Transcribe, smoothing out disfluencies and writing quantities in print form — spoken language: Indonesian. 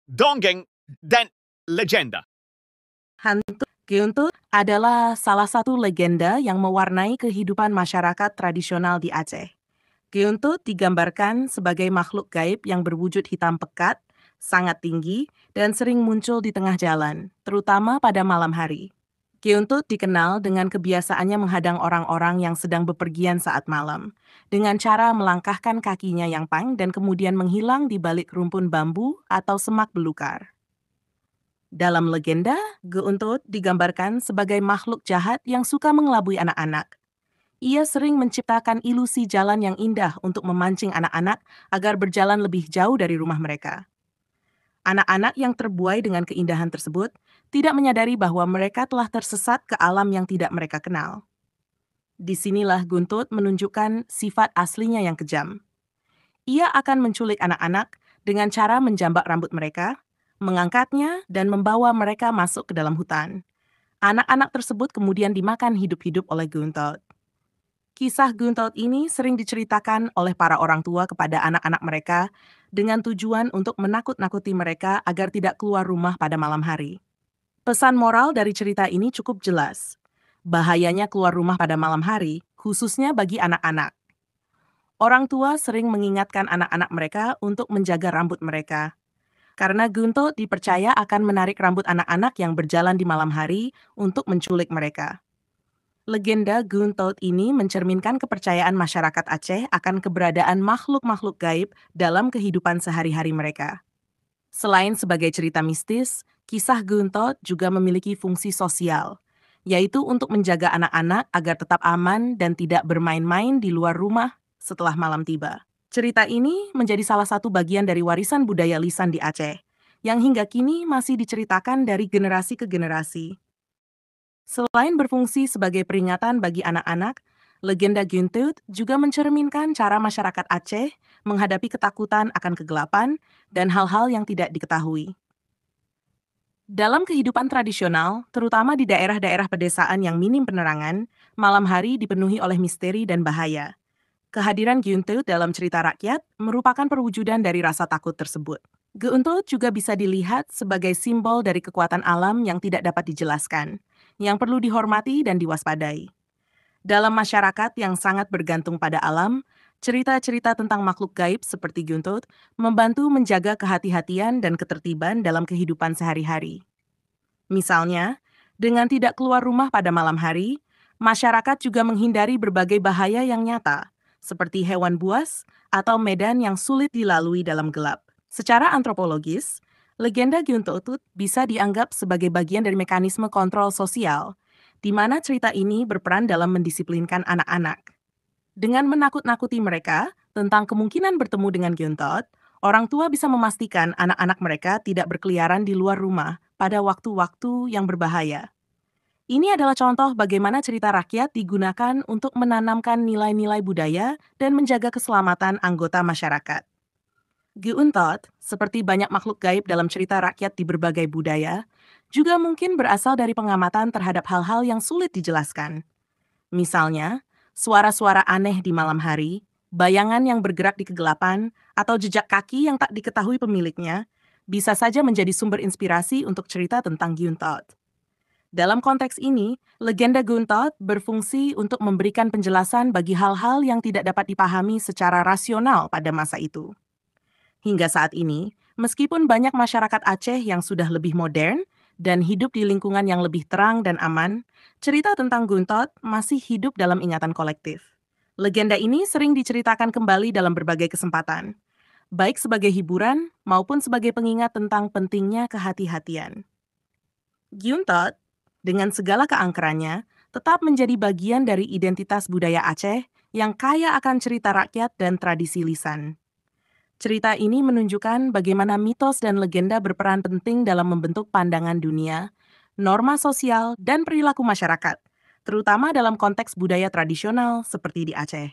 dongeng, dan legenda. Hantu Geontut adalah salah satu legenda yang mewarnai kehidupan masyarakat tradisional di Aceh. Geontut digambarkan sebagai makhluk gaib yang berwujud hitam pekat, sangat tinggi, dan sering muncul di tengah jalan, terutama pada malam hari. Geontut dikenal dengan kebiasaannya menghadang orang-orang yang sedang bepergian saat malam, dengan cara melangkahkan kakinya yang pang dan kemudian menghilang di balik rumpun bambu atau semak belukar. Dalam legenda, Geontut digambarkan sebagai makhluk jahat yang suka mengelabui anak-anak. Ia sering menciptakan ilusi jalan yang indah untuk memancing anak-anak agar berjalan lebih jauh dari rumah mereka. Anak-anak yang terbuai dengan keindahan tersebut tidak menyadari bahwa mereka telah tersesat ke alam yang tidak mereka kenal. Disinilah Geontut menunjukkan sifat aslinya yang kejam. Ia akan menculik anak-anak dengan cara menjambak rambut mereka, mengangkatnya, dan membawa mereka masuk ke dalam hutan. Anak-anak tersebut kemudian dimakan hidup-hidup oleh Geontut. Kisah Geontut ini sering diceritakan oleh para orang tua kepada anak-anak mereka dengan tujuan untuk menakut-nakuti mereka agar tidak keluar rumah pada malam hari. Pesan moral dari cerita ini cukup jelas. Bahayanya keluar rumah pada malam hari, khususnya bagi anak-anak. Orang tua sering mengingatkan anak-anak mereka untuk menjaga rambut mereka. Karena Geontut dipercaya akan menarik rambut anak-anak yang berjalan di malam hari untuk menculik mereka. Legenda Geontut ini mencerminkan kepercayaan masyarakat Aceh akan keberadaan makhluk-makhluk gaib dalam kehidupan sehari-hari mereka. Selain sebagai cerita mistis, kisah Geontut juga memiliki fungsi sosial, yaitu untuk menjaga anak-anak agar tetap aman dan tidak bermain-main di luar rumah setelah malam tiba. Cerita ini menjadi salah satu bagian dari warisan budaya lisan di Aceh, yang hingga kini masih diceritakan dari generasi ke generasi. Selain berfungsi sebagai peringatan bagi anak-anak, legenda Geontut juga mencerminkan cara masyarakat Aceh menghadapi ketakutan akan kegelapan dan hal-hal yang tidak diketahui. Dalam kehidupan tradisional, terutama di daerah-daerah pedesaan yang minim penerangan, malam hari dipenuhi oleh misteri dan bahaya. Kehadiran Geontut dalam cerita rakyat merupakan perwujudan dari rasa takut tersebut. Geontut juga bisa dilihat sebagai simbol dari kekuatan alam yang tidak dapat dijelaskan, yang perlu dihormati dan diwaspadai. Dalam masyarakat yang sangat bergantung pada alam, cerita-cerita tentang makhluk gaib seperti Geontut membantu menjaga kehati-hatian dan ketertiban dalam kehidupan sehari-hari. Misalnya, dengan tidak keluar rumah pada malam hari, masyarakat juga menghindari berbagai bahaya yang nyata, seperti hewan buas atau medan yang sulit dilalui dalam gelap. Secara antropologis, legenda Geontut bisa dianggap sebagai bagian dari mekanisme kontrol sosial, di mana cerita ini berperan dalam mendisiplinkan anak-anak. Dengan menakut-nakuti mereka tentang kemungkinan bertemu dengan Geontut, orang tua bisa memastikan anak-anak mereka tidak berkeliaran di luar rumah pada waktu-waktu yang berbahaya. Ini adalah contoh bagaimana cerita rakyat digunakan untuk menanamkan nilai-nilai budaya dan menjaga keselamatan anggota masyarakat. Geontut, seperti banyak makhluk gaib dalam cerita rakyat di berbagai budaya, juga mungkin berasal dari pengamatan terhadap hal-hal yang sulit dijelaskan. Misalnya, suara-suara aneh di malam hari, bayangan yang bergerak di kegelapan, atau jejak kaki yang tak diketahui pemiliknya, bisa saja menjadi sumber inspirasi untuk cerita tentang Geontut. Dalam konteks ini, legenda Geontut berfungsi untuk memberikan penjelasan bagi hal-hal yang tidak dapat dipahami secara rasional pada masa itu. Hingga saat ini, meskipun banyak masyarakat Aceh yang sudah lebih modern dan hidup di lingkungan yang lebih terang dan aman, cerita tentang Geontut masih hidup dalam ingatan kolektif. Legenda ini sering diceritakan kembali dalam berbagai kesempatan, baik sebagai hiburan maupun sebagai pengingat tentang pentingnya kehati-hatian. Geontut, dengan segala keangkerannya, tetap menjadi bagian dari identitas budaya Aceh yang kaya akan cerita rakyat dan tradisi lisan. Cerita ini menunjukkan bagaimana mitos dan legenda berperan penting dalam membentuk pandangan dunia, norma sosial, dan perilaku masyarakat, terutama dalam konteks budaya tradisional seperti di Aceh.